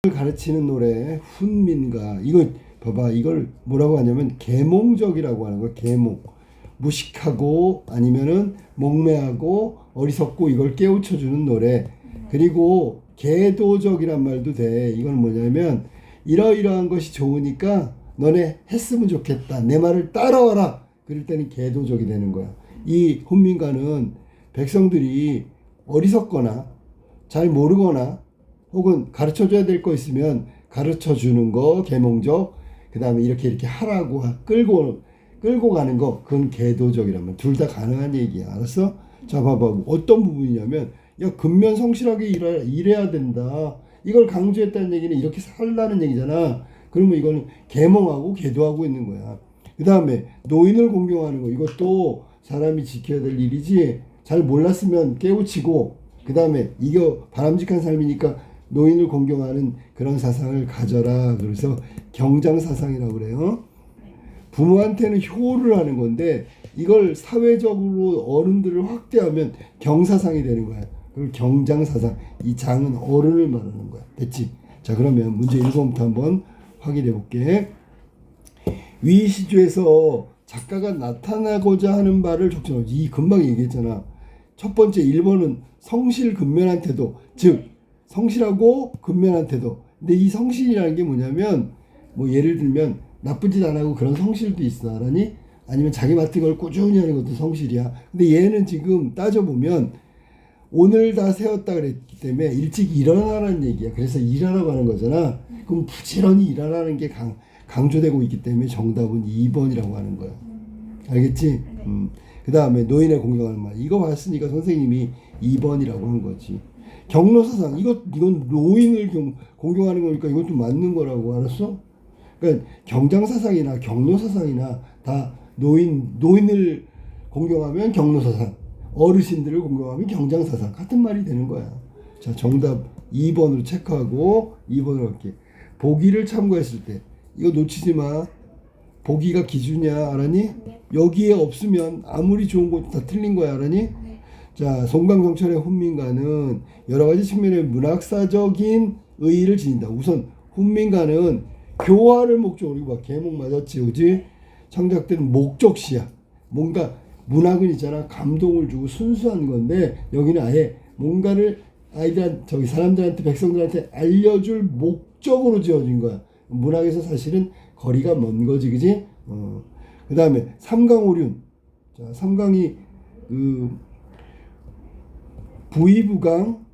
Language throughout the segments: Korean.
가르치는 노래 훈민가. 이거 봐봐, 이걸 뭐라고 하냐면 계몽적이라고 하는 거야. 계몽. 무식하고 아니면은 목매하고 어리석고 이걸 깨우쳐주는 노래. 그리고 계도적이란 말도 돼. 이건 뭐냐면 이러이러한 것이 좋으니까 너네 했으면 좋겠다, 내 말을 따라와라, 그럴 때는 계도적이 되는 거야. 이 훈민가는 백성들이 어리석거나 잘 모르거나 혹은 가르쳐줘야 될 거 있으면 가르쳐주는 거 계몽적, 그 다음에 이렇게 하라고 끌고 가는 거, 그건 계도적이라면 둘 다 가능한 얘기야. 알았어? 자, 봐봐. 어떤 부분이냐면, 야, 근면 성실하게 일해야 된다, 이걸 강조했다는 얘기는 이렇게 살라는 얘기잖아. 그러면 이거는 계몽하고 계도하고 있는 거야. 그 다음에 노인을 공경하는 거, 이것도 사람이 지켜야 될 일이지. 잘 몰랐으면 깨우치고, 그 다음에 이거 바람직한 삶이니까 노인을 공경하는 그런 사상을 가져라. 그래서 경장사상이라고 그래요. 부모한테는 효를 하는 건데 이걸 사회적으로 어른들을 확대하면 경사상이 되는 거야. 그걸 경장사상. 이 장은 어른을 말하는 거야. 됐지? 자, 그러면 문제 1번부터 한번 확인해 볼게. 위 시조에서 작가가 나타나고자 하는 바를 적절하고, 이 금방 얘기했잖아. 첫 번째 1번은 성실 근면한 태도, 즉 성실하고 근면한 태도. 근데 이 성실이라는 게 뭐냐면, 뭐 예를 들면 나쁜 짓 안 하고 그런 성실도 있어. 알았니? 아니면 자기 맡은 걸 꾸준히 하는 것도 성실이야. 근데 얘는 지금 따져보면 오늘 다 세웠다 그랬기 때문에 일찍 일어나라는 얘기야. 그래서 일하라고 하는 거잖아. 그럼 부지런히 일하라는 게 강조되고 있기 때문에 정답은 2번이라고 하는 거야. 알겠지? 그 다음에 노인의 공경하는 말. 이거 봤으니까 선생님이 2번이라고 한 거지. 경로사상. 이건 노인을 공경하는 거니까 이것도 맞는 거라고. 알았어? 그러니까 경장사상이나 경로사상이나 다 노인을 공경하면 경로사상, 어르신들을 공경하면 경장사상, 같은 말이 되는 거야. 자, 정답 2번으로 체크하고 2번으로 할게. 보기를 참고했을 때 이거 놓치지 마. 보기가 기준이야. 알았니? 네. 여기에 없으면 아무리 좋은 것도 다 틀린 거야. 알았니? 네. 자, 송강정철의 훈민가는 여러 가지 측면의 문학사적인 의의를 지닌다. 우선 훈민가는 교화를 목적으로, 이거 봐, 계몽 맞았지, 그지? 창작된 목적시야. 뭔가 문학은 있잖아, 감동을 주고 순수한 건데 여기는 아예 뭔가를 사람들한테, 백성들한테 알려줄 목적으로 지어진 거야. 문학에서 사실은 거리가 먼 거지, 그지? 그 다음에 삼강오륜. 자, 삼강이 부의부강,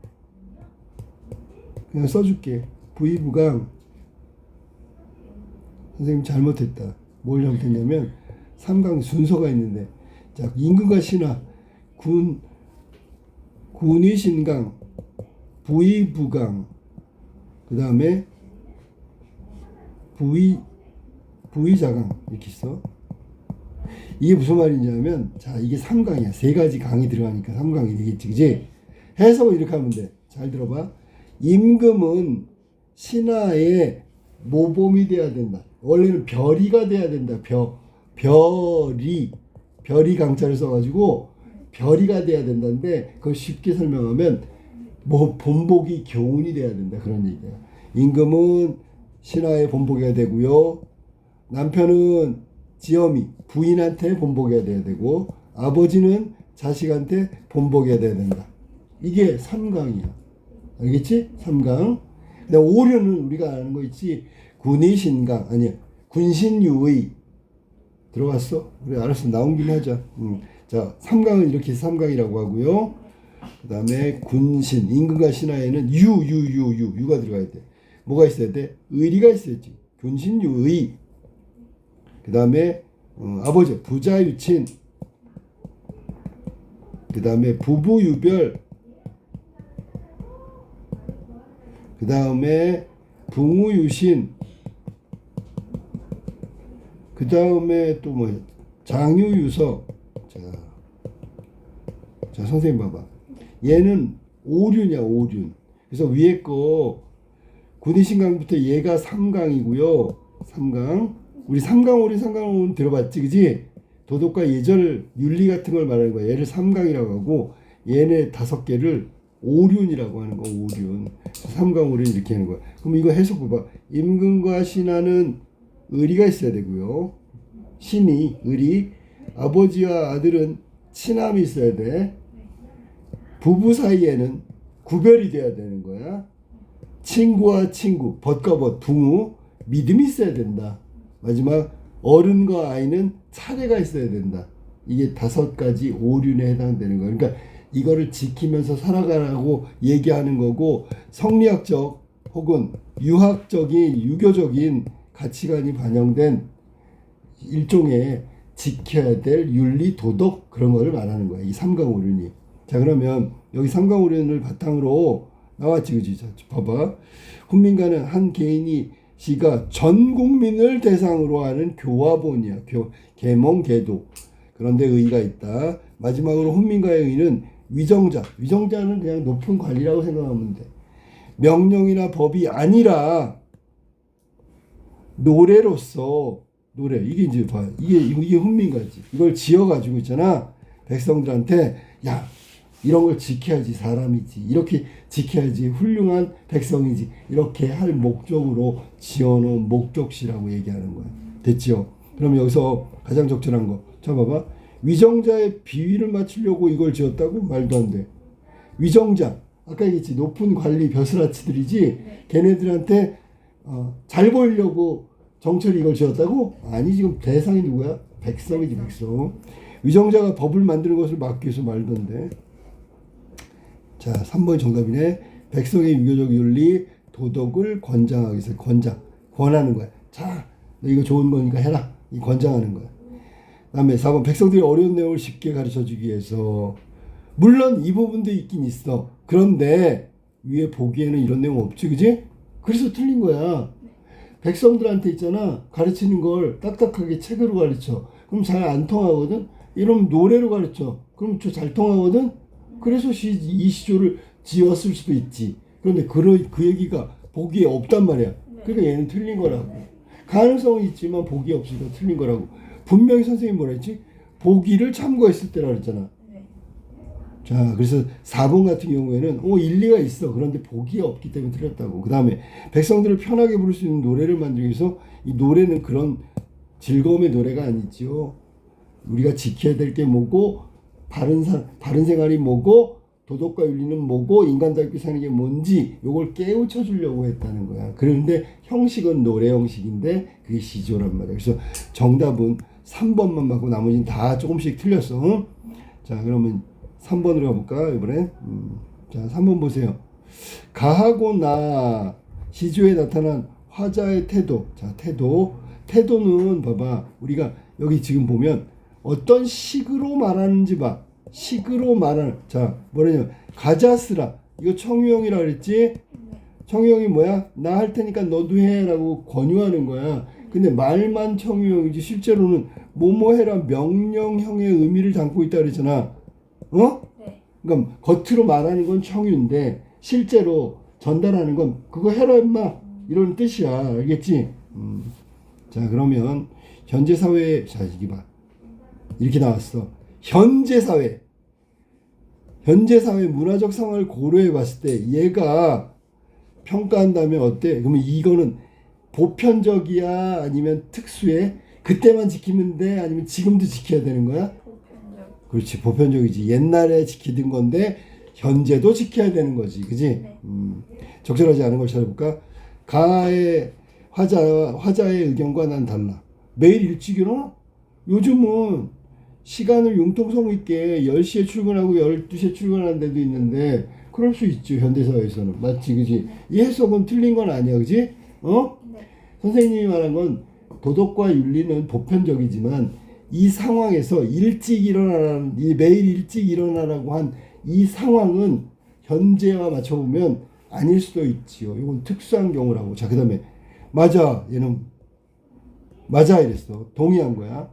그냥 써줄게. 부의부강. 선생님 잘못했다. 뭘 잘못했냐면 삼강 순서가 있는데, 자, 임금과 신하, 군의신강, 부의부강, 그 다음에 부의자강, 이렇게 있어. 이게 무슨 말이냐면, 자, 이게 3강이야. 세 가지 강이 들어가니까 3강이 되겠지, 그지? 해석을 이렇게 하면 돼. 잘 들어봐. 임금은 신하의 모범이 돼야 된다. 원래는 별이가 돼야 된다. 별이 강자를 써가지고 별이가 돼야 된다는데, 그걸 쉽게 설명하면 뭐 본보기 교훈이 돼야 된다, 그런 얘기야. 임금은 신하의 본보기가 되고요. 남편은 지엄이 부인한테 본보기가 돼야 되고, 아버지는 자식한테 본보기가 돼야 된다. 이게 3강이야. 알겠지? 3강. 근데 오류는 우리가 아는 거 있지. 군의신강, 아니야, 군신유의. 들어갔어? 그래, 알았어. 나온 김에 하자. 자, 3강은 이렇게 3강이라고 하고요. 그 다음에 군신, 임금과 신하에는 유가 들어가야 돼. 뭐가 있어야 돼? 의리가 있어야지. 군신유의. 그 다음에 아버지 부자유친. 그 다음에 부부유별. 그 다음에 붕우유신. 그 다음에 또 뭐 장유유서. 자, 선생님 봐봐. 얘는 오륜이야, 오륜. 그래서 위에 거 군의신강부터 얘가 3강이고요. 3강. 우리 3강 오륜, 3강 오륜 들어봤지, 그지? 도덕과 예절, 윤리 같은 걸 말하는 거야. 얘를 3강이라고 하고, 얘네 5개를 오륜이라고 하는 거. 오륜. 삼강오륜 이렇게 하는 거야. 그럼 이거 해석 봐봐. 임금과 신하는 의리가 있어야 되고요. 신이 의리, 아버지와 아들은 친함이 있어야 돼. 부부 사이에는 구별이 돼야 되는 거야. 친구와 친구, 벗과 벗, 붕우, 믿음이 있어야 된다. 마지막 어른과 아이는 차례가 있어야 된다. 이게 5가지 오륜에 해당되는 거야. 그러니까 이거를 지키면서 살아가라고 얘기하는 거고, 성리학적 혹은 유학적인 유교적인 가치관이 반영된 일종의 지켜야 될 윤리 도덕 그런 거를 말하는 거야. 이 삼강오륜이. 자, 그러면 여기 삼강오륜을 바탕으로 나왔지, 그지? 자, 봐봐. 훈민가는 한 개인이 시가 전 국민을 대상으로 하는 교화본이야. 계몽 계도. 그런데 의의가 있다. 마지막으로 훈민가의 의의는 위정자. 위정자는 그냥 높은 관리라고 생각하면 돼. 명령이나 법이 아니라 노래로서 노래. 이게 이제 봐. 이게 훈민가지. 이걸 지어가지고 있잖아. 백성들한테 야, 이런 걸 지켜야지 사람이지. 이렇게 지켜야지 훌륭한 백성이지. 이렇게 할 목적으로 지어놓은 목적시라고 얘기하는 거야. 됐지요? 그럼 여기서 가장 적절한 거. 자, 봐봐. 위정자의 비위를 맞추려고 이걸 지었다고? 말도 안 돼. 위정자. 아까 얘기했지. 높은 관리 벼슬아치들이지. 걔네들한테 잘 보이려고 정철이 이걸 지었다고? 아니, 지금 대상이 누구야? 백성이지, 백성. 위정자가 법을 만드는 것을 막기 위해서 말던데. 자, 3번이 정답이네. 백성의 유교적 윤리, 도덕을 권장하기 위해서 권하는 거야. 자, 너 이거 좋은 거니까 해라. 이 권장하는 거야. 다음에 4번 백성들이 어려운 내용을 쉽게 가르쳐주기 위해서. 물론 이 부분도 있긴 있어. 그런데 위에 보기에는 이런 내용 없지, 그지? 그래서 틀린 거야. 백성들한테 있잖아, 가르치는 걸 딱딱하게 책으로 가르쳐. 그럼 잘 안 통하거든? 이러면 노래로 가르쳐. 그럼 저 잘 통하거든? 그래서 이 시조를 지었을 수도 있지. 그런데 그 얘기가 보기에 없단 말이야. 그러니까 얘는 틀린 거라고. 가능성은 있지만 보기에 없으니까 틀린 거라고. 분명히 선생님이 뭐라 했지? 보기를 참고했을 때라 그랬잖아. 자, 그래서 4번 같은 경우에는 일리가 있어. 그런데 보기에 없기 때문에 틀렸다고. 그 다음에 백성들을 편하게 부를 수 있는 노래를 만들기 위해서. 이 노래는 그런 즐거움의 노래가 아니지요. 우리가 지켜야 될 게 뭐고, 바른 생활이 뭐고, 도덕과 윤리는 뭐고, 인간답게 사는 게 뭔지 요걸 깨우쳐 주려고 했다는 거야. 그런데 형식은 노래 형식인데 그게 시조란 말이야. 그래서 정답은 3번만 맞고 나머지는 다 조금씩 틀렸어. 응? 자, 그러면 3번으로 가볼까 이번엔? 자, 3번 보세요. 가하고 나 시조에 나타난 화자의 태도. 자, 태도는 봐봐. 우리가 여기 지금 보면 어떤 식으로 말하는지 봐. 식으로 말하는. 자, 뭐냐면 가자스라. 이거 청유형이라 그랬지? 청유형이 뭐야? 나 할 테니까 너도 해라고 권유하는 거야. 근데 말만 청유형이지 실제로는 뭐뭐 해라 명령형의 의미를 담고 있다 그랬잖아. 네. 그러니까 겉으로 말하는 건 청유인데 실제로 전달하는 건 그거 해라 임마 이런 뜻이야. 알겠지? 자, 그러면 현재 사회에, 자, 이게 봐. 이렇게 나왔어. 현재 사회 문화적 상황을 고려해 봤을 때 얘가 평가한다면 어때? 그러면 이거는 보편적이야 아니면 특수해? 그때만 지키면 돼? 아니면 지금도 지켜야 되는 거야? 보편적. 그렇지, 보편적이지. 옛날에 지키던 건데 현재도 지켜야 되는 거지, 그지? 네. 적절하지 않은 걸 찾아볼까? 가의 화자의 의견과 난 달라. 매일 일찍 일어나? 요즘은 시간을 융통성 있게 10시에 출근하고 12시에 출근하는 데도 있는데 그럴 수 있죠, 현대사회에서는. 맞지, 그지? 이 해석은 틀린 건 아니야, 그지? 네. 선생님이 말한 건 도덕과 윤리는 보편적이지만 이 상황에서 일찍 일어나라는, 매일 일찍 일어나라고 한 이 상황은 현재와 맞춰보면 아닐 수도 있지요. 이건 특수한 경우라고. 자, 그 다음에 맞아, 얘는 맞아 이랬어. 동의한 거야.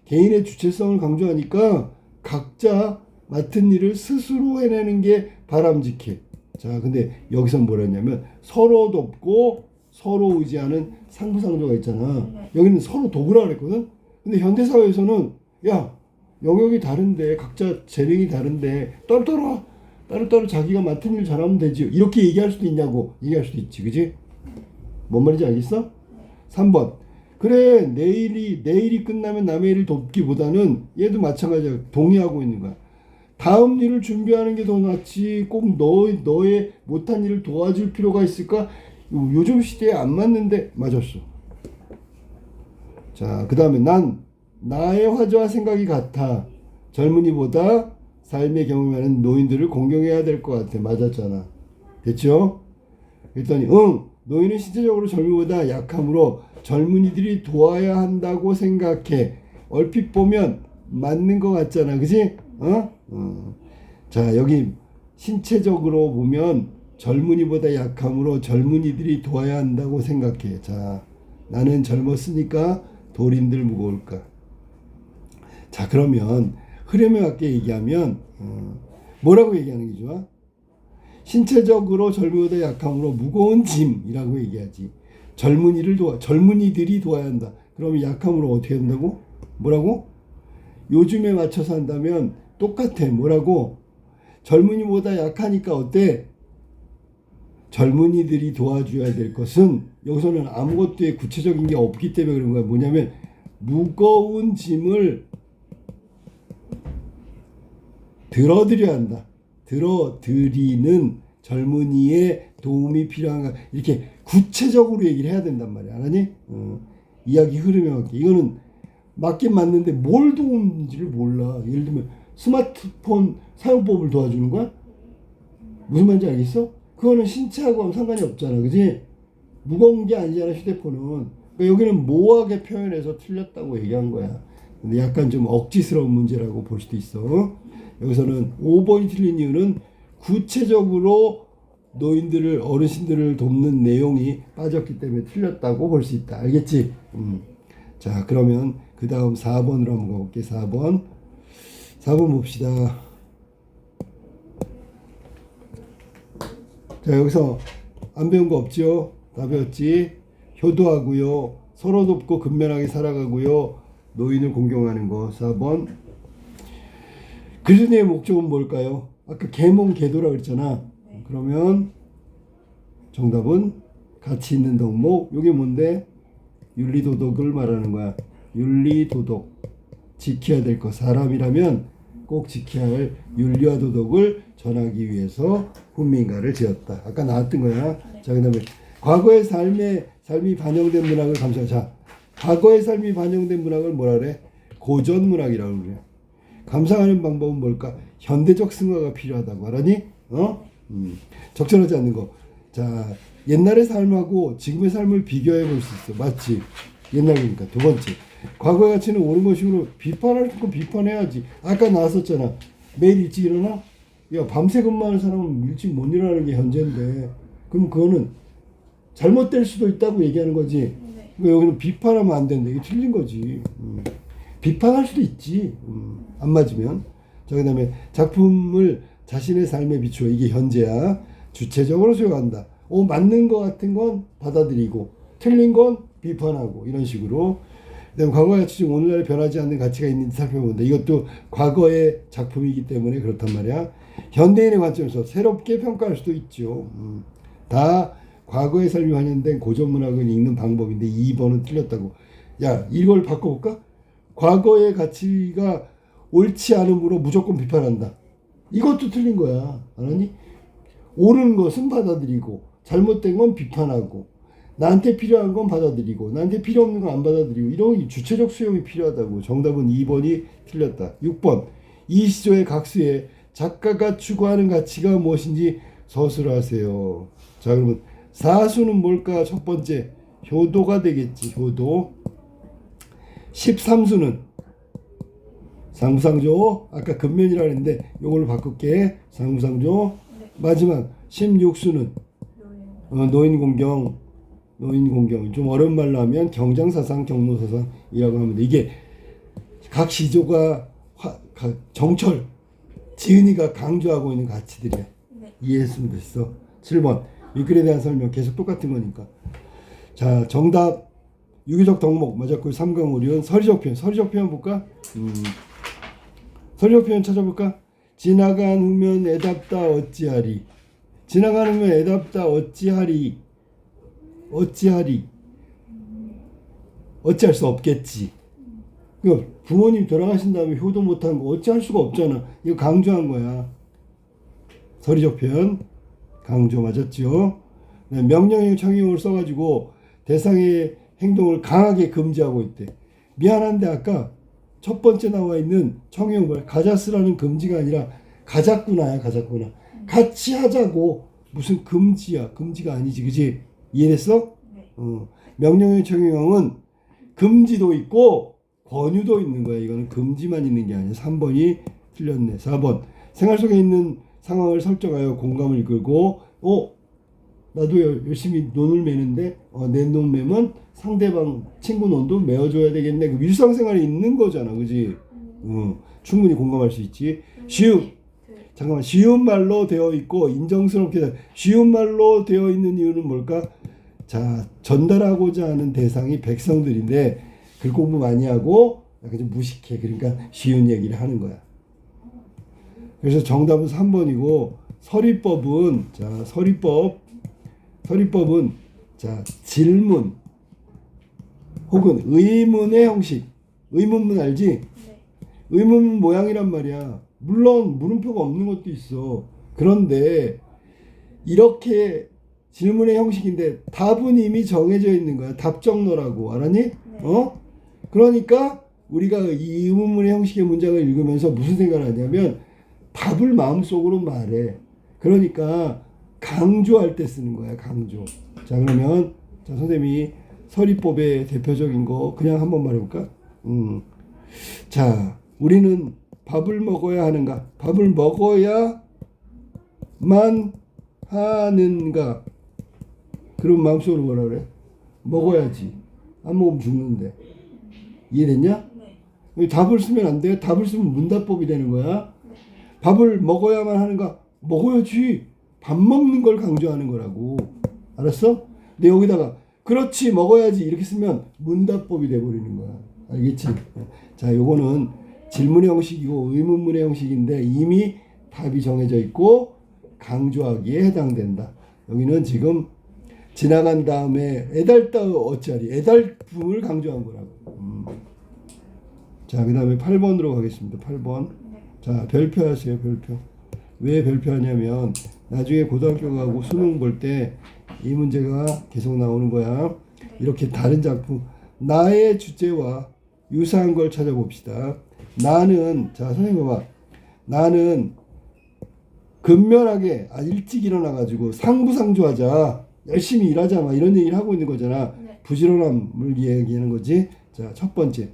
개인의 주체성을 강조하니까 각자 맡은 일을 스스로 해내는 게 바람직해. 자, 근데 여기서 뭐라 했냐면 서로 돕고 서로 의지하는 상부상조가 있잖아. 여기는 서로 돕으라 그랬거든. 근데 현대사회에서는 야, 영역이 다른데 각자 재능이 다른데 떨어라 따로따로 자기가 맡은 일 잘하면 되지. 이렇게 얘기할 수도 있냐고 얘기할 수도 있지. 그지? 뭔 말인지 알겠어? 3번. 그래, 내일이 끝나면 남의 일을 돕기보다는 얘도 마찬가지야. 동의하고 있는 거야. 다음 일을 준비하는 게 더 낫지. 꼭 너의 못한 일을 도와줄 필요가 있을까? 요즘 시대에 안 맞는데 맞았어. 자, 그 다음에 나의 화제와 생각이 같아. 젊은이보다 삶의 경험이 많은 노인들을 공경해야 될 것 같아. 맞았잖아. 됐죠? 그랬더니 노인은 신체적으로 젊은이보다 약하므로 젊은이들이 도와야 한다고 생각해. 얼핏 보면 맞는 것 같잖아. 그지? 자, 여기 신체적으로 보면 젊은이보다 약하므로 젊은이들이 도와야 한다고 생각해. 자, 나는 젊었으니까 돌인들 무거울까? 자, 그러면 흐름에 맞게 얘기하면 뭐라고 얘기하는 게 좋아? 신체적으로 젊은이보다 약하므로 무거운 짐이라고 얘기하지. 젊은이들이 도와야 한다. 그러면 약함으로 어떻게 된다고? 뭐라고? 요즘에 맞춰서 한다면 똑같아. 뭐라고? 젊은이보다 약하니까 어때? 젊은이들이 도와줘야 될 것은 여기서는 아무것도 구체적인 게 없기 때문에 그런 거야. 뭐냐면 무거운 짐을 들어드려야 한다. 들어드리는 젊은이의 도움이 필요한가. 이렇게 구체적으로 얘기를 해야 된단 말이야. 알았니? 이야기 흐름에 맞게. 이거는 맞긴 맞는데 뭘 도움인지를 몰라. 예를 들면 스마트폰 사용법을 도와주는 거야? 무슨 말인지 알겠어? 그거는 신체하고 상관이 없잖아. 그지? 무거운 게 아니잖아, 휴대폰은. 그러니까 여기는 모호하게 표현해서 틀렸다고 얘기한 거야. 근데 약간 좀 억지스러운 문제라고 볼 수도 있어. 여기서는 5번이 틀린 이유는 구체적으로 노인들을, 어르신들을 돕는 내용이 빠졌기 때문에 틀렸다고 볼 수 있다. 알겠지? 자, 그러면 그 다음 4번으로 한번 가볼게. 4번 봅시다. 자, 여기서 안 배운 거 없죠? 다 배웠지? 효도하고요. 서로 돕고 근면하게 살아가고요. 노인을 공경하는 거. 4번. 그리스도의 목적은 뭘까요? 아까 계몽 계도라고 그랬잖아. 네. 그러면 정답은 가치 있는 덕목. 이게 뭔데? 윤리도덕을 말하는 거야. 윤리도덕. 지켜야 될 것. 사람이라면 꼭 지켜야 할 윤리와 도덕을 전하기 위해서 훈민가를 지었다. 아까 나왔던 거야. 네. 자, 그 다음에 과거의 삶이 반영된 문학을 감상하. 자, 과거의 삶이 반영된 문학을 뭐라 그래? 고전문학이라고 그래. 감상하는 방법은 뭘까? 현대적 승화가 필요하다고 알았니? 적절하지 않는 거. 자, 옛날의 삶하고 지금의 삶을 비교해 볼 수 있어. 맞지? 옛날이니까. 두 번째, 과거의 가치는 옳은 것이므로 비판할 건 비판해야지. 아까 나왔었잖아. 매일 일찍 일어나? 야, 밤새 근무하는 사람은 일찍 못 일어나는 게 현재인데, 그럼 그거는 잘못될 수도 있다고 얘기하는 거지. 네. 그러니까 여기는 비판하면 안 된다. 이게 틀린 거지. 비판할 수도 있지. 안 맞으면. 자, 그 다음에 작품을 자신의 삶에 비추어. 이게 현재야. 주체적으로 수용한다. 맞는 것 같은 건 받아들이고 틀린 건 비판하고 이런 식으로. 그다음에 과거의 가치 중 오늘날 변하지 않는 가치가 있는지 살펴본다. 이것도 과거의 작품이기 때문에 그렇단 말이야. 현대인의 관점에서 새롭게 평가할 수도 있죠. 다 과거의 삶이 반영된 고전문학을 읽는 방법인데 2번은 틀렸다고. 야, 이걸 바꿔볼까? 과거의 가치가 옳지 않으므로 무조건 비판한다. 이것도 틀린 거야. 알았니? 옳은 것은 받아들이고 잘못된 건 비판하고 나한테 필요한 건 받아들이고 나한테 필요 없는 건 안 받아들이고 이런 주체적 수용이 필요하다고. 정답은 2번이 틀렸다. 6번. 이 시조의 각수에 작가가 추구하는 가치가 무엇인지 서술하세요. 자, 그러면 사수는 뭘까? 첫 번째 효도가 되겠지. 효도. 13수는 상부상조. 아까 근면이라고 했는데 이걸로 바꿀게. 상부상조. 네. 마지막 16수는 노인 공경. 좀 어려운 말로 하면 경장사상, 경로사상이라고 합니다. 이게 각 시조가 정철, 지은이가 강조하고 있는 가치들이야. 네. 이해했으면 됐어. 7번 윗글에 대한 설명 계속 똑같은 거니까. 자, 정답 유기적 덕목 맞았고 3강 오리온. 서리적 표현 볼까? 서리적 표현 찾아볼까? 지나간 후면 애답다 어찌하리. 지나간 후면 애답다 어찌하리. 어찌할 수 없겠지. 그러니까 부모님 돌아가신 다음에 효도 못한 거 어찌할 수가 없잖아. 이거 강조한 거야. 서리적 표현 강조 맞았죠. 명령형 청용을 써가지고 대상의 행동을 강하게 금지하고 있대. 미안한데 아까 첫 번째 나와 있는 청용 가자스라는 금지가 아니라 가자꾸나야. 가자꾸나. 같이 하자고. 무슨 금지야. 금지가 아니지. 그지? 이해됐어? 네. 명령형 청용은 금지도 있고 권유도 있는 거야. 이거는 금지만 있는 게 아니야. 3번이 틀렸네. 4번. 생활 속에 있는 상황을 설정하여 공감을 이끌고 나도 열심히 논을 매는데 내 논 매면 상대방 친구 논도 메워줘야 되겠네. 그 일상생활에 있는 거잖아. 그지? 충분히 공감할 수 있지. 쉬운 말로 되어 있고 인정스럽게 쉬운 말로 되어 있는 이유는 뭘까? 자, 전달하고자 하는 대상이 백성들인데 글 공부 많이 하고 약간 좀 무식해. 그러니까 쉬운 얘기를 하는 거야. 그래서 정답은 3번이고 서리법은 자, 서리법은 자, 질문 혹은 의문의 형식. 의문문 알지? 네. 의문문 모양이란 말이야. 물론 물음표가 없는 것도 있어. 그런데 이렇게 질문의 형식인데 답은 이미 정해져 있는 거야. 답정너라고. 알았니? 네. 그러니까 우리가 이 의문문의 형식의 문장을 읽으면서 무슨 생각을 하냐면 답을 마음속으로 말해. 그러니까 강조할 때 쓰는 거야. 강조. 자, 그러면 자, 선생님이 서리법의 대표적인 거 그냥 한번 말해볼까? 자, 우리는 밥을 먹어야 하는가? 밥을 먹어야만 하는가? 그럼 마음속으로 뭐라 그래? 먹어야지. 안 먹으면 죽는데. 이해됐냐? 네. 답을 쓰면 안 돼. 답을 쓰면 문답법이 되는 거야. 밥을 먹어야만 하는가? 먹어야지. 밥 먹는 걸 강조하는 거라고. 알았어? 근데 여기다가 그렇지 먹어야지 이렇게 쓰면 문답법이 돼버리는 거야. 알겠지? 자, 요거는 질문의 형식이고 의문문의 형식인데 이미 답이 정해져 있고 강조하기에 해당된다. 여기는 지금 지나간 다음에 애달다 어찌하리. 애달픔을 강조한 거라고. 자, 그 다음에 8번으로 가겠습니다. 8번. 네. 자, 별표 하세요. 별표. 왜 별표 하냐면 나중에 고등학교 가고 수능 볼 때 이 문제가 계속 나오는 거야. 이렇게 다른 작품 나의 주제와 유사한 걸 찾아봅시다. 나는 자, 선생님 봐봐. 나는 근면하게 일찍 일어나가지고 상부상조하자. 열심히 일하자. 막 이런 얘기를 하고 있는 거잖아. 네. 부지런함을 얘기하는 거지. 자, 첫 번째.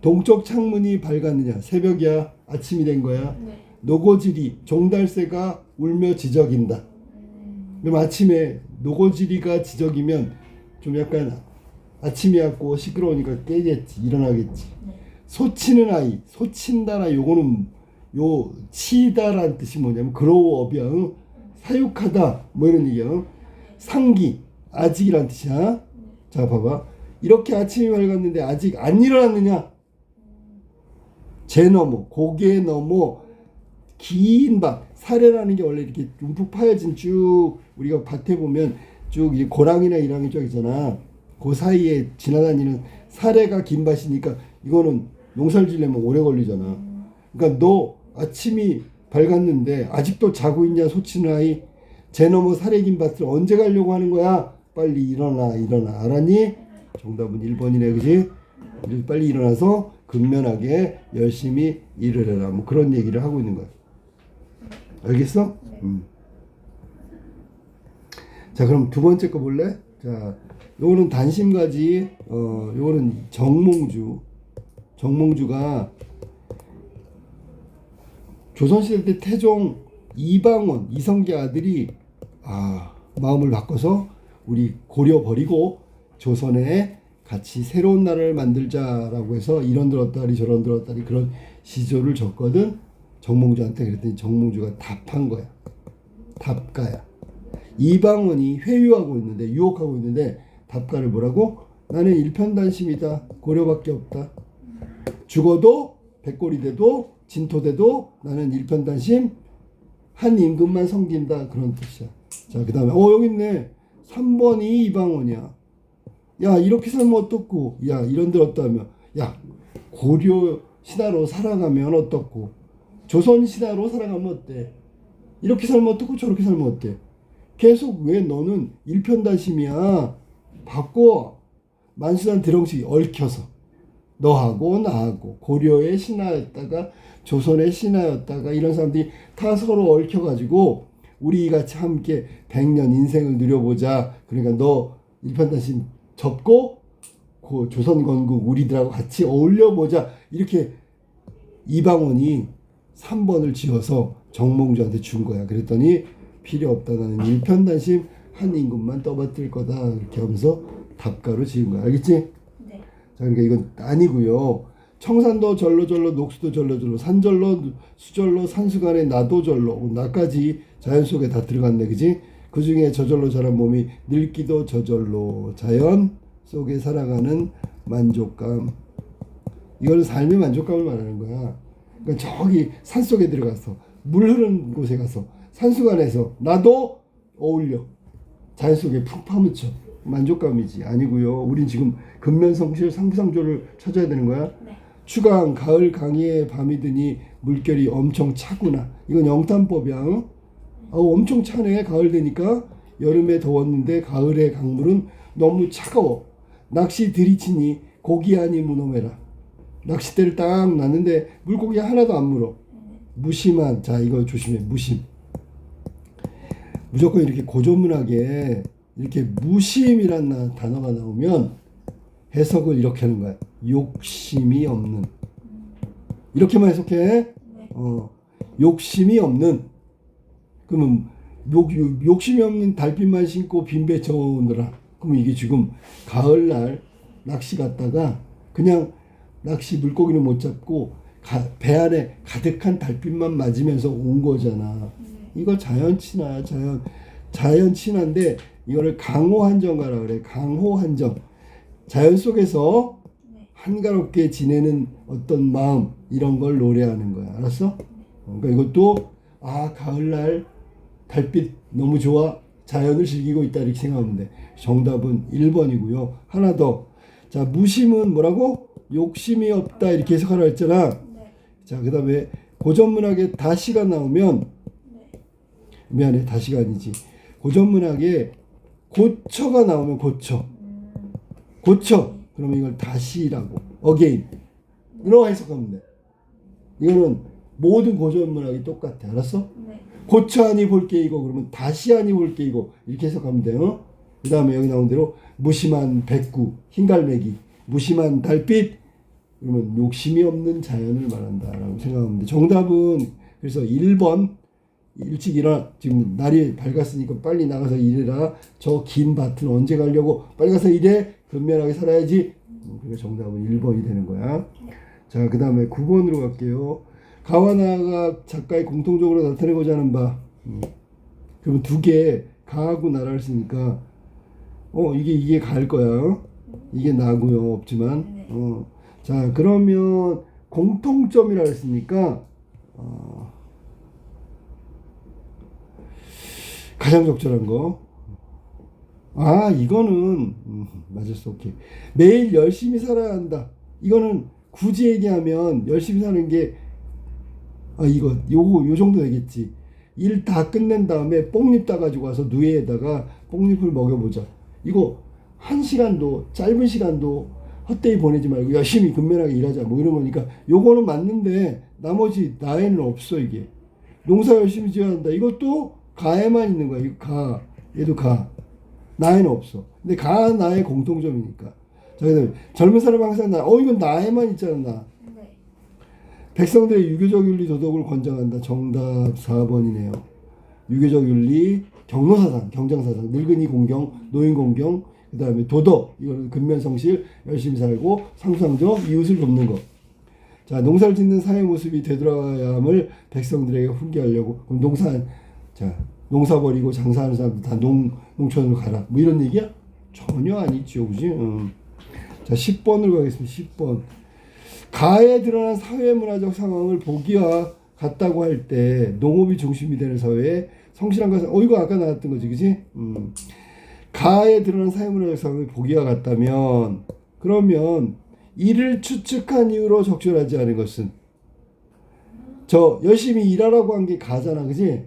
동쪽 창문이 밝았느냐. 새벽이야. 아침이 된 거야. 네. 노고지리 종달새가 울며 지저긴다. 그럼 아침에 노고지리가 지저기면 좀 약간 아침이 왔고 시끄러우니까 깨겠지. 일어나겠지. 네. 소치는 아이. 소친다나 요거는 요 치다라는 뜻이 뭐냐면 그로우업이야. 응? 사육하다 뭐 이런 얘기야. 응? 상기 아직이란 뜻이야. 자, 봐봐. 이렇게 아침이 밝았는데 아직 안 일어났느냐. 제 너머 고개 너머 긴 밭. 사례라는 게 원래 이렇게 움푹 파여진 쭉 우리가 밭에 보면 쭉 이 고랑이나 이랑이 쭉 있잖아. 그 사이에 지나다니는 사례가 긴 밭이니까 이거는 농사를 지려면 오래 걸리잖아. 그러니까 너 아침이 밝았는데 아직도 자고 있냐 소치는 아이. 제 너머 사례 긴 밭을 언제 가려고 하는 거야? 빨리 일어나. 알았니? 정답은 1번이네. 그지? 빨리 일어나서 근면하게 열심히 일을 해라. 뭐 그런 얘기를 하고 있는 거야. 알겠어? 자, 그럼 두 번째 거 볼래? 자, 요거는 단심가지. 요거는 정몽주가 조선시대 때 태종 이방원 이성계 아들이 마음을 바꿔서 우리 고려 버리고 조선에 같이 새로운 나라를 만들자라고 해서 이런 들었다리 저런 들었다리 그런 시조를 줬거든. 정몽주한테. 그랬더니 정몽주가 답한 거야. 답가야. 이방원이 회유하고 있는데 유혹하고 있는데 답가를 뭐라고? 나는 일편단심이다. 고려밖에 없다. 죽어도 백골이 돼도 진토 돼도 나는 일편단심 한 임금만 섬긴다 그런 뜻이야. 자, 그 다음에 여기 있네. 3번이 이방원이야. 야, 이렇게 살면 어떻고? 야, 이런들 어떠하며? 야, 고려 신화로 살아가면 어떻고? 조선 신화로 살아가면 어때? 이렇게 살면 어떻고 저렇게 살면 어때? 계속 왜 너는 일편단심이야? 바꿔. 만수단 들엉식 얽혀서 너하고 나하고 고려의 신하였다가 조선의 신하였다가 이런 사람들이 다 서로 얽혀가지고 우리 같이 함께 100년 인생을 누려보자. 그러니까 너 일편단심 접고 그 조선 건국 우리들하고 같이 어울려보자. 이렇게 이방원이 3번을 지어서 정몽주한테 준 거야. 그랬더니 필요 없다. 나는 일편단심 한 임금만 떠받들 거다. 이렇게 하면서 답가로 지은 거야. 알겠지? 네. 자, 그러니까 이건 아니고요. 청산도 절로절로 녹수도 절로절로 산절로 수절로 산수간에 나도 절로 나까지 자연 속에 다 들어갔네. 그지? 그 중에 저절로 자란 몸이 늙기도 저절로 자연 속에 살아가는 만족감. 이거는 삶의 만족감을 말하는 거야. 그러니까 저기 산속에 들어가서 물 흐르는 곳에 가서 산수간에서 나도 어울려. 자연 속에 푹 파묻혀. 만족감이지. 아니고요. 우린 지금 근면성실 상부상조를 찾아야 되는 거야. 네. 추강 가을 강의에 밤이 드니 물결이 엄청 차구나. 이건 영탄법이야. 엄청 차네. 가을 되니까. 여름에 더웠는데 가을의 강물은 너무 차가워. 낚시 들이치니 고기 아니 무놈해라. 낚싯대를 딱 놨는데 물고기 하나도 안 물어. 무심한. 자, 이거 조심해. 무심. 무조건 이렇게 고조문학에 이렇게 무심이라는 단어가 나오면 해석을 이렇게 하는 거야. 욕심이 없는. 이렇게만 해석해. 네. 욕심이 없는. 그러면 욕심이 없는 달빛만 신고 빈배 쳐오느라. 그러면 이게 지금 가을날 낚시 갔다가 그냥 낚시 물고기는 못 잡고 배 안에 가득한 달빛만 맞으면서 온 거잖아. 이거 자연친화야. 자연친화인데 이거를 강호한정가라 그래. 강호한정. 자연 속에서 한가롭게 지내는 어떤 마음 이런 걸 노래하는 거야. 알았어? 그러니까 이것도 가을날 달빛 너무 좋아. 자연을 즐기고 있다 이렇게 생각하면 돼. 정답은 1번이고요. 하나 더. 자, 무심은 뭐라고? 욕심이 없다 이렇게 해석하라 했잖아. 네. 자, 그 다음에 고전문학에 다시가 나오면 미안해. 다시가 아니지. 고전문학에 고처가 나오면 고처. 그러면 이걸 다시라고. again. 이렇게 해석하면 돼. 이거는 모든 고전문학이 똑같아. 알았어? 네. 고처하니 볼게 이거 그러면 다시하니 볼게 이거 이렇게 해석하면 돼요. 그 다음에 여기 나온 대로 무심한 백구 흰갈매기 무심한 달빛 그러면 욕심이 없는 자연을 말한다라고 생각하면 돼. 정답은 그래서 1번 일찍 일어나. 지금 날이 밝았으니까 빨리 나가서 일해라. 저 긴 밭은 언제 가려고. 빨리 가서 일해. 근면하게 살아야지. 그러니까 정답은 1번이 되는 거야. 자, 그 다음에 9번으로 갈게요. 가와나가 작가의 공통적으로 나타내고자 하는 바. 그러면 두 개 가하고 나라를 쓰니까 이게 가일 거야. 이게 나고요. 없지만. 자, 그러면 공통점이라 했으니까 가장 적절한 거. 이거는 맞았어. 오케이. 매일 열심히 살아야 한다. 이거는 굳이 얘기하면 열심히 사는 게 요 정도 되겠지. 일 다 끝낸 다음에 뽕잎 따가지고 와서 누에에다가 뽕잎을 먹여보자. 이거 한 시간도 짧은 시간도 헛되이 보내지 말고 열심히 근면하게 일하자. 뭐 이런 거니까 요거는 맞는데 나머지 나에는 없어. 이게 농사 열심히 지어야 한다. 이것도 가에만 있는 거야. 이거 가. 얘도 가. 나에는 없어. 근데 가 나의 공통점이니까. 자, 그다음에 젊은 사람 항상 이건 나에만 있잖아. 나. 네. 백성들의 유교적 윤리 도덕을 권장한다. 정답 4번이네요. 유교적 윤리, 경로사상, 경장사상, 늙은이 공경, 노인 공경, 그 다음에 도덕, 이거는 근면성실, 열심히 살고, 상상조, 이웃을 돕는 것. 자, 농사를 짓는 사회 모습이 되돌아가야 함을 백성들에게 훈계하려고. 그럼 농사 버리고 장사하는 사람들 다 농촌으로 가라. 뭐 이런 얘기야? 전혀 아니죠. 그지? 자, 10번으로 가겠습니다. 10번. 가에 드러난 사회문화적 상황을 보기와 같다고 할 때 농업이 중심이 되는 사회에 성실함과 이거 아까 나왔던 거지, 그지? 가에 드러난 사회문화적 상황을 보기와 같다면 그러면 이를 추측한 이유로 적절하지 않은 것은 저 열심히 일하라고 한 게 가잖아, 그지?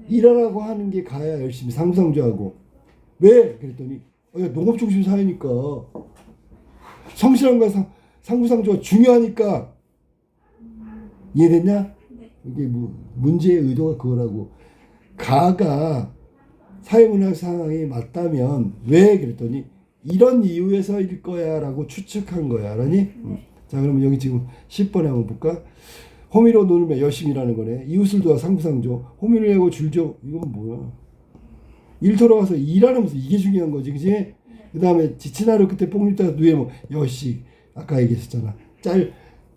일하라고 하는 게 가야 열심히 상부상조하고 왜? 그랬더니 야, 농업 중심 사회니까 성실함과 상부상조가 중요하니까 이해됐냐? 네. 이게 문제의 의도가 그거라고. 가가 사회문화 상황이 맞다면 왜? 그랬더니 이런 이유에서일 거야 라고 추측한 거야, 알았니? 자, 그러면 여기 지금 10번에 한번 볼까? 호미로 논을 열심히 일하는 거네. 이웃을 도와 상부상조. 호미를 내고 줄죠. 이건 뭐야? 일터로 가서 일하면서 이게 중요한 거지, 그지? 그 다음에 지친 하루 끝에 뽕잎다가 누에 뭐 여시 아까 얘기했었잖아.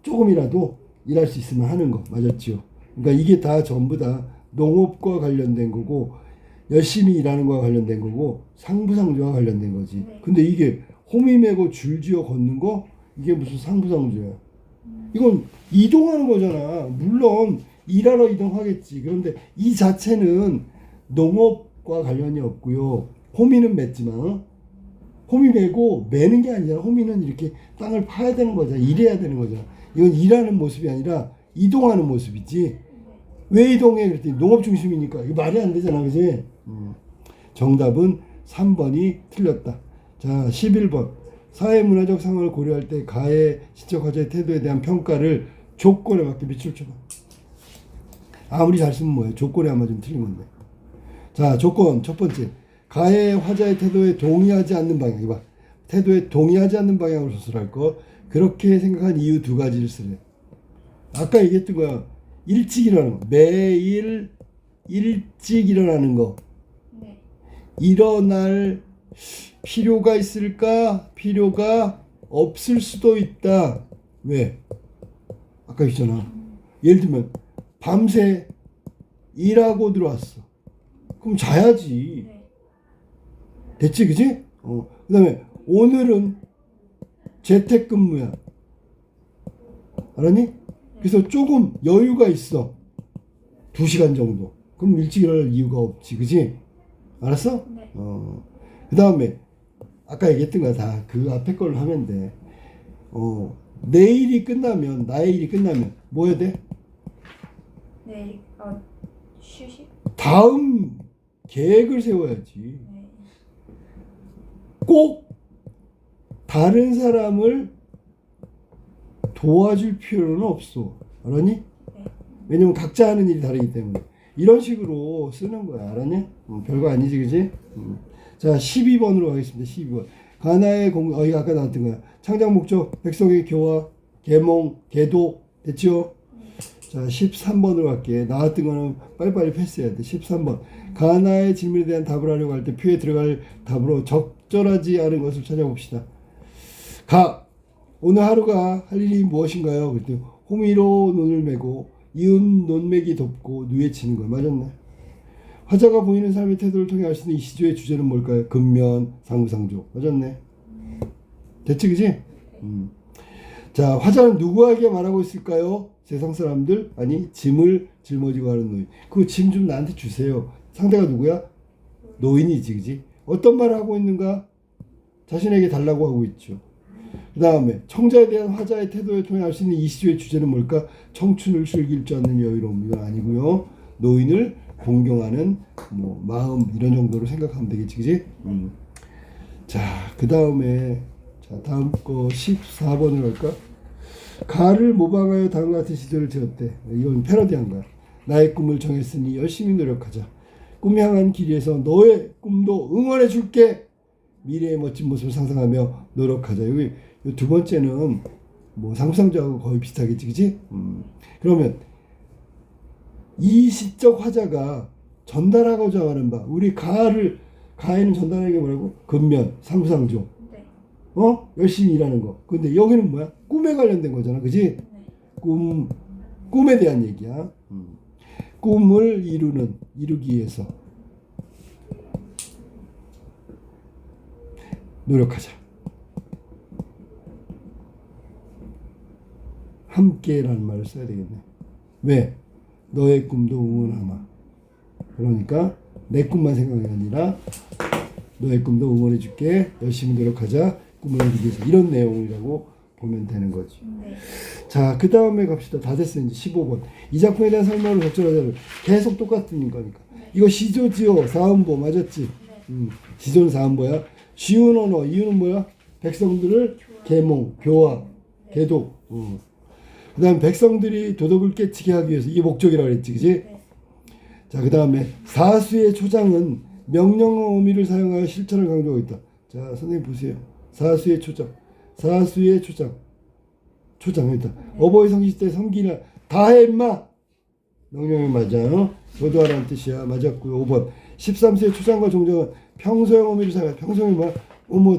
조금이라도 일할 수 있으면 하는 거 맞았죠? 그러니까 이게 다 전부 다 농업과 관련된 거고 열심히 일하는 거와 관련된 거고 상부상조와 관련된 거지. 근데 이게 호미 메고 줄지어 걷는 거 이게 무슨 상부상조야? 이건 이동하는 거잖아. 물론 일하러 이동하겠지. 그런데 이 자체는 농업과 관련이 없고요. 호미는 맺지만 호미 메고 매는 게 아니잖아. 호미는 이렇게 땅을 파야 되는 거잖아. 일해야 되는 거잖아. 이건 일하는 모습이 아니라 이동하는 모습이지. 왜 이동해? 그랬더니 농업 중심이니까. 이거 말이 안 되잖아, 그지? 정답은 3번이 틀렸다. 자, 11번. 사회문화적 상황을 고려할 때 가의 시적 화자의 태도에 대한 평가를 조건에 맞게 밑줄 쳐봐. 아무리 잘 쓰면 뭐예요? 조건에 아마 좀 틀린 건데. 자, 조건 첫 번째. 가의 화자의 태도에 동의하지 않는 방향. 이봐. 태도에 동의하지 않는 방향으로 서술할 거. 그렇게 생각한 이유 두 가지를 쓰래. 아까 얘기했던 거야. 일찍 일어나는 거. 매일 일찍 일어나는 거. 네. 일어날 필요가 있을까? 필요가 없을 수도 있다. 왜? 아까 있잖아. 예를 들면 밤새 일하고 들어왔어. 그럼 자야지. 네. 됐지, 그지? 그 다음에 오늘은 재택근무야. 알았니? 그래서 조금 여유가 있어. 2시간 정도. 그럼 일찍 일어날 이유가 없지, 그지? 알았어? 네. 그 다음에 아까 얘기했던 거야. 다 그 앞에 걸로 하면 돼. 내일이 끝나면 나의 일이 끝나면 뭐 해야 돼? 네. 휴식? 다음 계획을 세워야지. 네. 꼭 다른 사람을 도와줄 필요는 없어. 알았니? 네. 왜냐면 각자 하는 일이 다르기 때문에. 이런 식으로 쓰는 거야. 알았니? 별거 아니지, 그지? 자, 12번으로 가겠습니다. 12번. 가나의 이거 아까 나왔던 거야. 창작 목적, 백성의 교화, 계몽, 계도. 됐죠? 자, 13번으로 갈게. 나왔던 거는 빨리빨리 패스해야 돼. 13번. 가나의 질문에 대한 답을 하려고 할 때 표에 들어갈 답으로 적절하지 않은 것을 찾아봅시다. 오늘 하루가 할 일이 무엇인가요? 그랬더니 호미로 논을 메고 이웃 논매기 돕고 누에 치는 거야. 맞았네. 화자가 보이는 사람의 태도를 통해 알 수 있는 이 시조의 주제는 뭘까요? 근면, 상부상조. 맞았네. 됐지, 그지? 자, 화자는 누구에게 말하고 있을까요? 세상 사람들? 아니, 짐을 짊어지고 하는 노인. 그 짐 좀 나한테 주세요. 상대가 누구야? 노인이지, 그지? 어떤 말을 하고 있는가? 자신에게 달라고 하고 있죠. 그 다음에 청자에 대한 화자의 태도를 통해 알 수 있는 이 시조의 주제는 뭘까? 청춘을 즐길 줄 아는 여유로움. 이건 아니고요. 노인을 공경하는 마음 이런 정도로 생각하면 되겠지, 그지? 자, 그 다음에 다음 거 14번으로 갈까? 가를 모방하여 다음과 같은 시조를 지었대. 이건 패러디한 거야. 나의 꿈을 정했으니 열심히 노력하자. 꿈 향한 길에서 너의 꿈도 응원해 줄게. 미래의 멋진 모습을 상상하며 노력하자. 여기 두 번째는 상상자하고 거의 비슷하겠지, 그지? 그러면 이 시적 화자가 전달하고자 하는 바, 우리 가에는 전달하는 게 뭐라고? 근면, 상부상조. 네. 열심히 일하는 거. 근데 여기는 뭐야? 꿈에 관련된 거잖아, 그지? 네. 꿈에 대한 얘기야. 꿈을 이루기 위해서 노력하자. 함께라는 말을 써야 되겠네. 왜? 너의 꿈도 응원하마. 그러니까 내 꿈만 생각이 아니라 너의 꿈도 응원해줄게. 열심히 노력하자. 꿈을 이루기 위해서. 이런 내용이라고 보면 되는 거지. 네. 자, 그 다음에 갑시다. 다 됐어요. 이제 15번. 이 작품에 대한 설명을 적절하자면 계속 똑같은 거니까. 이거 시조지어 사음보 맞았지? 시조는 사음보야. 쉬운 언어 이유는 뭐야? 백성들을 계몽, 교화, 계독. 그 다음에 백성들이 도덕을 깨치게 하기 위해서 이게 목적이라고 그랬지, 그지? 네. 자, 그 다음에 사수의 초장은 명령어 어미를 사용하여 실천을 강조하고 있다. 자, 선생님 보세요. 사수의 초장. 사수의 초장. 초장 일단. 어버이 성실 때 섬기나 다 해 임마. 명령이 맞아. 효도하라는 뜻이야. 맞았고요. 5번. 13세의 초장과 종정은 평소형 어미를 사용해. 평소형이 뭐야?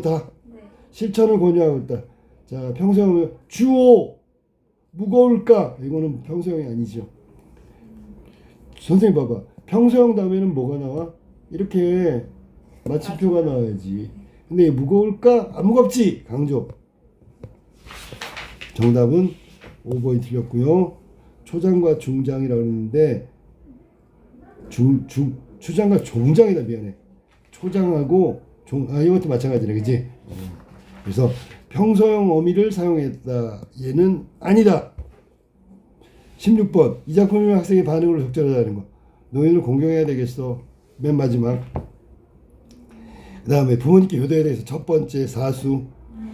다. 네. 실천을 권유하고 있다. 자, 평소형이 주오 무거울까? 이거는 평소형이 아니죠. 선생님 봐봐. 평소형 다음에는 뭐가 나와? 이렇게 마침표가 나와야지. 근데 무거울까? 안 무겁지. 강조. 정답은 5번이 틀렸고요. 초장과 중장이라고 그러는데 초장과 종장이다. 미안해. 초장하고 이것도 마찬가지네. 그치? 그래서 평소형 어미를 사용했다. 얘는 아니다. 16번. 이 작품의 학생의 반응으로 적절하다는 거. 노인을 공경해야 되겠어. 맨 마지막. 그 다음에 부모님께 효도해야 되겠어. 첫 번째 사수.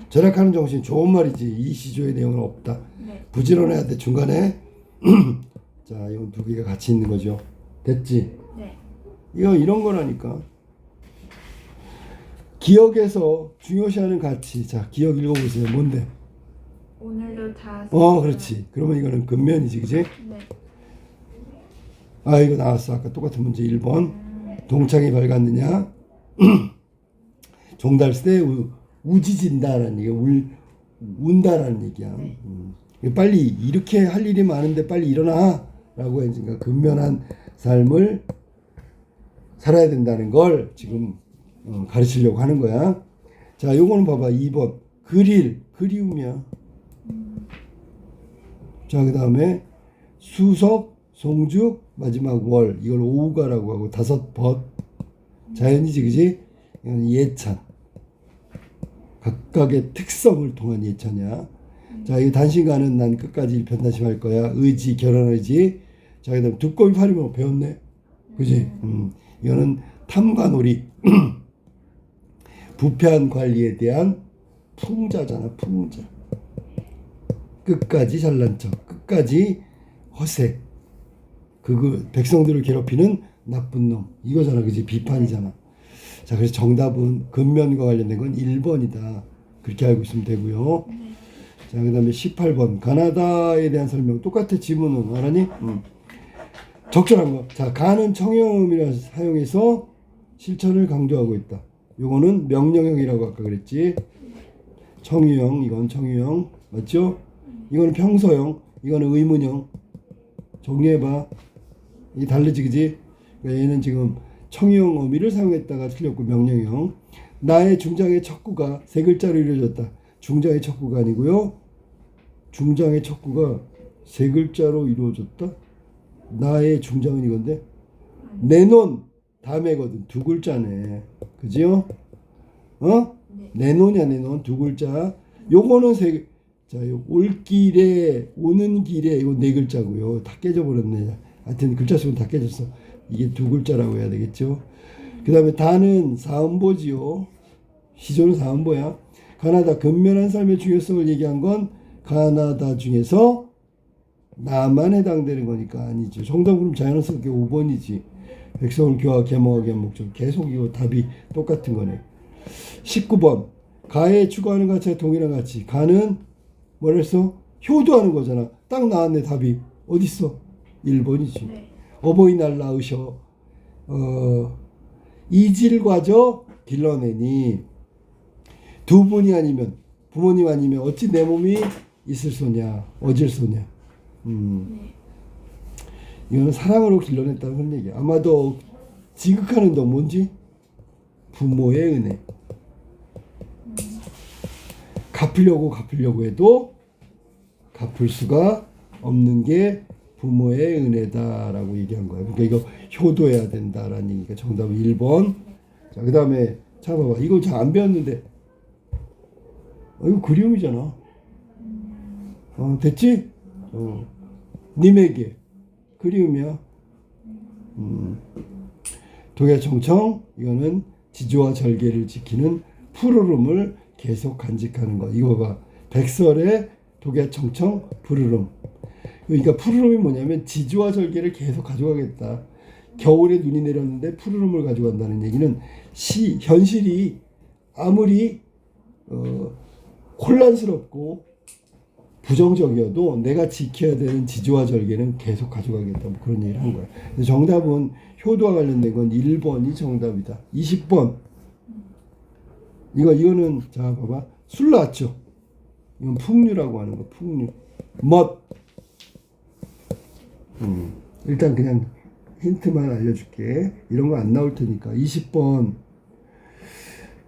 절약하는 정신 좋은 말이지. 이 시조의 내용은 없다. 네. 부지런해야 돼. 중간에. 자, 이건 두 개가 같이 있는 거죠. 됐지? 네. 이거 이런 거라니까. 기억에서 중요시하는 가치. 자, 기억 읽어보세요. 뭔데? 오늘도 다. 그렇지. 그러면 이거는 근면이지, 그지? 네. 아, 이거 나왔어. 아까 똑같은 문제 1번. 동창이 밝았느냐? 종달새 우지진다라는 얘기야. 운다라는 얘기야. 빨리 이렇게 할 일이 많은데 빨리 일어나라고 해야지. 그러니까 근면한 삶을 살아야 된다는 걸 지금 가르치려고 하는 거야. 자, 요거는 봐봐. 2번. 그리움이야. 자, 그 다음에 수석, 송죽, 마지막 월. 이걸 오우가라고 하고 5벗. 자연이지, 그지? 이건 예찬. 각각의 특성을 통한 예찬이야. 자, 이거 단신가는 난 끝까지 일편단심할 거야. 의지, 결혼 의지. 자, 그 다음에 두꺼비 파리모 배웠네. 그지? 이거는 탐관오리. 부패한 관리에 대한 풍자잖아. 풍자. 끝까지 잘난 척. 끝까지 허세. 백성들을 괴롭히는 나쁜 놈. 이거잖아. 그지? 비판이잖아. 자, 그래서 정답은 근면과 관련된 건 1번이다. 그렇게 알고 있으면 되고요. 자, 그 다음에 18번. 가나다에 대한 설명. 똑같아. 지문은. 알았니? 적절한 거. 자, 가는 청형음이라 사용해서 실천을 강조하고 있다. 요거는 명령형이라고 아까 그랬지. 청유형. 이건 청유형. 맞죠? 이거는 평소형. 이거는 의문형. 정리해봐. 이게 다르지, 그지? 그러니까 얘는 지금 청유형 어미를 사용했다가 틀렸고, 명령형. 나의 중장의 척구가 세 글자로 이루어졌다. 중장의 척구가 아니고요. 중장의 척구가 세 글자로 이루어졌다. 나의 중장은 이건데 내논 다음에거든. 두 글자네. 그지요? 내논이야. 내논 두 글자. 요거는 자, 올길에 오는 길에 이거 네 글자고요. 다 깨져버렸네. 하여튼 글자 수는 다 깨졌어. 이게 두 글자라고 해야 되겠죠. 그 다음에 다는 사음보지요. 시조는 사음보야. 가나다 근면한 삶의 중요성을 얘기한 건 가나다 중에서 나만 해당되는 거니까 아니죠. 정답은 그럼 자연스럽게 5번이지. 백성을 교화, 계몽하게 한 목적. 계속 이거 답이 똑같은 거네. 19번. 가에 추구하는 가치와 동일한 가치. 가는 뭐라 했어? 효도하는 거잖아. 딱 나왔네 답이. 어딨어? 1번이지. 네. 어버이날 낳으셔. 이질과저 길러내니 두 분이 아니면 부모님 아니면 어찌 내 몸이 있을 소냐 어질 소냐. 이거는 사랑으로 길러냈다는 그런 얘기야. 아마도 지극하는 도 뭔지 부모의 은혜. 갚으려고 해도 갚을 수가 없는 게 부모의 은혜다라고 얘기한 거예요. 그러니까 이거 효도해야 된다라는 얘기가 정답은 1번. 자, 그 다음에 자 봐봐. 이거 잘 안 배웠는데 이거 그리움이잖아. 됐지? 님에게 그리움이야. 독야청청 이거는 지조와 절개를 지키는 푸르름을 계속 간직하는 거. 이거 봐. 백설의 독야청청 푸르름. 그러니까 푸르름이 뭐냐면 지조와 절개를 계속 가져가겠다. 겨울에 눈이 내렸는데 푸르름을 가져간다는 얘기는 현실이 아무리 혼란스럽고 부정적이어도 내가 지켜야 되는 지조와 절개는 계속 가져가겠다. 뭐 그런 얘기를 한 거야. 그래서 정답은 효도와 관련된 건 1번이 정답이다. 20번. 이거는 자 봐봐. 술 나왔죠. 이건 풍류라고 하는 거. 풍류. 멋. 일단 그냥 힌트만 알려줄게. 이런 거 안 나올 테니까. 20번.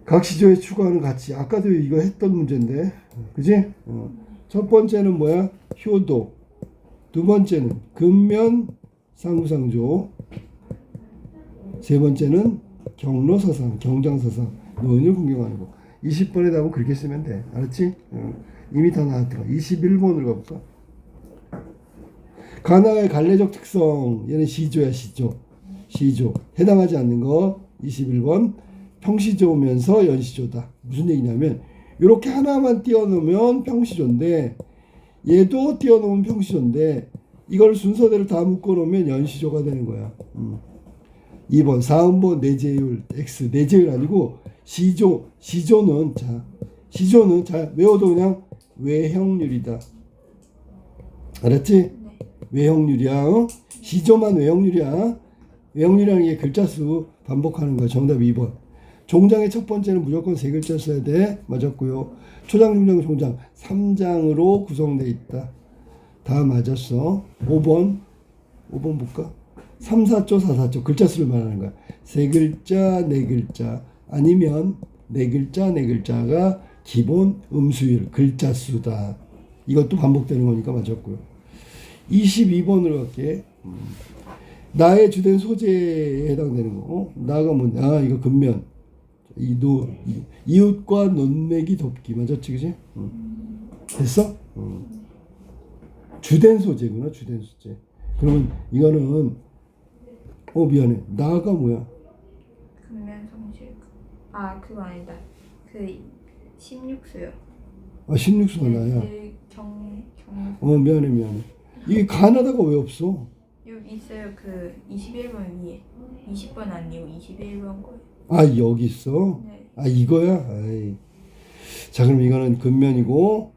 각 시조에 추구하는 가치. 아까도 이거 했던 문제인데. 그지? 첫 번째는 뭐야? 효도. 두 번째는 근면 상부상조. 세 번째는 경로사상, 경장사상. 노인을 공경하는 거. 20번에 답은 그렇게 쓰면 돼. 알았지? 이미 다 나왔던 거. 21번으로 가볼까? 가나의 갈래적 특성. 얘는 시조야, 시조. 시조. 해당하지 않는 거. 21번. 평시조면서 연시조다. 무슨 얘기냐면 이렇게 하나만 띄워놓으면 평시조인데 얘도 띄워놓으면 평시조인데 이걸 순서대로 다 묶어놓으면 연시조가 되는 거야. 2번 사음보 내재율 X. 내재율 아니고 시조는 자 외워도 그냥 외형률이다. 알았지? 네. 외형률이야. 시조만 외형률이야. 외형률이라는 게 글자 수 반복하는 거야. 정답 2번. 종장의 첫 번째는 무조건 세 글자 써야 돼. 맞았고요. 초장, 중장, 종장 3장으로 구성되어 있다. 다 맞았어. 5번 볼까? 3, 4조, 4, 4조 글자 수를 말하는 거야. 세 글자, 네 글자 아니면 네 글자, 네 글자가 기본 음수율 글자 수다. 이것도 반복되는 거니까 맞았고요. 22번으로 갈게. 나의 주된 소재에 해당되는 거. 나가 뭔데? 이거 근면. 이웃과 논맥이 돕기. 맞았지, 그지? 됐어? 주된 소재구나, 주된 소재. 그러면 이거는 미안해. 나가 뭐야? 근면 성실. 그거 아니다. 그 16수요. 16수가 나야. 미안해. 이게 가나다가 왜 없어? 여기 있어요. 그 21번 위에. 20번 아니고 21번 거예요. 여기 있어? 네. 이거야? 아이. 자, 그럼 이거는 근면이고,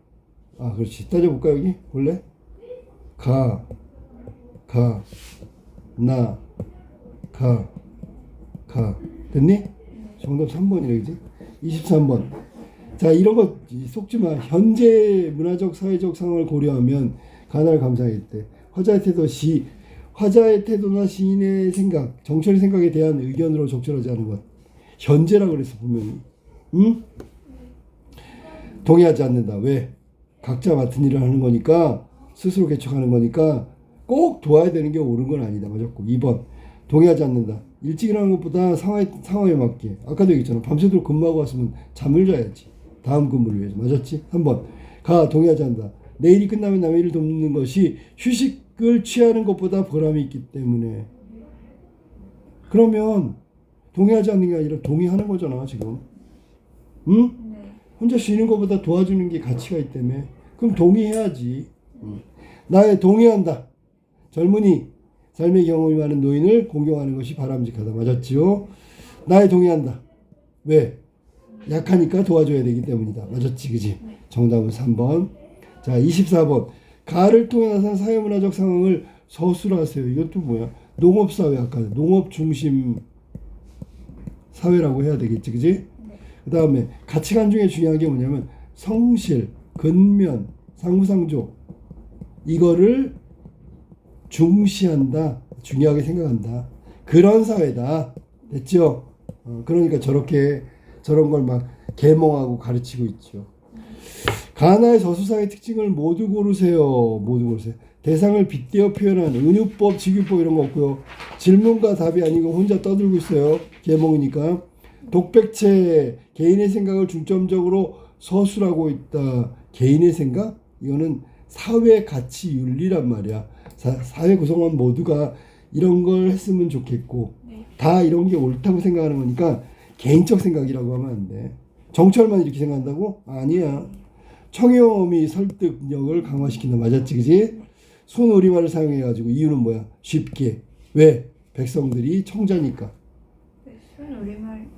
그렇지. 따져볼까, 여기? 볼래? 나, 됐니? 정답 3번이래, 그지? 23번. 자, 이런 거 속지 마. 현재 문화적, 사회적 상황을 고려하면 가나를 감상했대. 화자의 태도나 시인의 생각, 정철의 생각에 대한 의견으로 적절하지 않은 것. 현재라고 그랬어, 분명히. 응? 동의하지 않는다. 왜? 각자 맡은 일을 하는 거니까, 스스로 개척하는 거니까 꼭 도와야 되는 게 옳은 건 아니다. 맞았고. 2번. 동의하지 않는다. 일찍 일어나는 것보다 상황에 맞게. 아까도 얘기했잖아. 밤새도록 근무하고 왔으면 잠을 자야지. 다음 근무를 위해서. 맞았지? 3번. 동의하지 않는다. 내일이 끝나면 남의 일을 돕는 것이 휴식을 취하는 것보다 보람이 있기 때문에. 그러면 동의하지 않는 게 아니라 동의하는 거잖아, 지금. 응? 네. 혼자 쉬는 것보다 도와주는 게 가치가 있다며. 그럼 동의해야지. 나의 동의한다. 젊은이, 삶의 경험이 많은 노인을 공경하는 것이 바람직하다. 맞았지요? 나의 동의한다. 왜? 약하니까 도와줘야 되기 때문이다. 맞았지, 그지? 정답은 3번. 자, 24번. 가를 통해 나타난 사회문화적 상황을 서술하세요. 이것도 뭐야? 농업사회, 아까 농업 중심 사회라고 해야 되겠지, 그지? 그 다음에 가치관 중에 중요한 게 뭐냐면 성실, 근면, 상부상조 이거를 중시한다, 중요하게 생각한다. 그런 사회다. 됐죠? 그러니까 저런 걸 막 계몽하고 가르치고 있죠. 가나의 저수상의 특징을 모두 고르세요. 모두 고르세요. 대상을 빗대어 표현한 은유법, 직유법 이런 거 없고요. 질문과 답이 아니고 혼자 떠들고 있어요. 계몽이니까. 독백체, 개인의 생각을 중점적으로 서술하고 있다. 개인의 생각? 이거는 사회 가치 윤리란 말이야. 사회 구성원 모두가 이런 걸 했으면 좋겠고 네. 다 이런 게 옳다고 생각하는 거니까 개인적 생각이라고 하면 안 돼. 정철만 이렇게 생각한다고? 아니야. 청렴이 설득력을 강화시킨다. 맞았지, 그지? 순우리말을 사용해가지고 이유는 뭐야? 쉽게. 왜? 백성들이 청자니까. 네, 순우리말.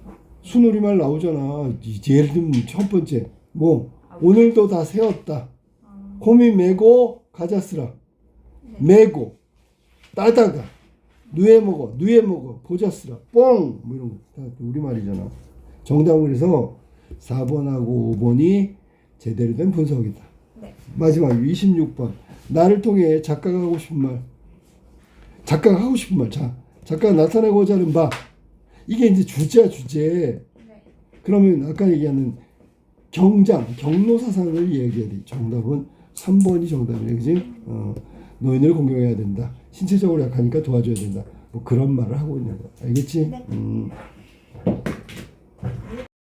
순우리말 나오잖아. 예를 들면 첫 번째 뭐 오늘도 다 세웠다. 곰이 메고 가자 쓰라. 메고 따다가 누에 먹어 보자 쓰라. 뽕! 뭐 이런 거 다 우리말이잖아. 정답은 그래서 4번하고 5번이 제대로 된 분석이다. 네. 마지막 26번. 나를 통해 작가가 하고 싶은 말. 작가가 하고 싶은 말. 자, 작가가 나타내고자 하는 바. 이게 이제 주제야, 주제. 네. 그러면 아까 얘기하는 경로사상을 얘기해야 돼. 정답은 3번이 정답이네, 그지? 노인을 공경해야 된다. 신체적으로 약하니까 도와줘야 된다. 뭐 그런 말을 하고 있는 거야. 알겠지? 네.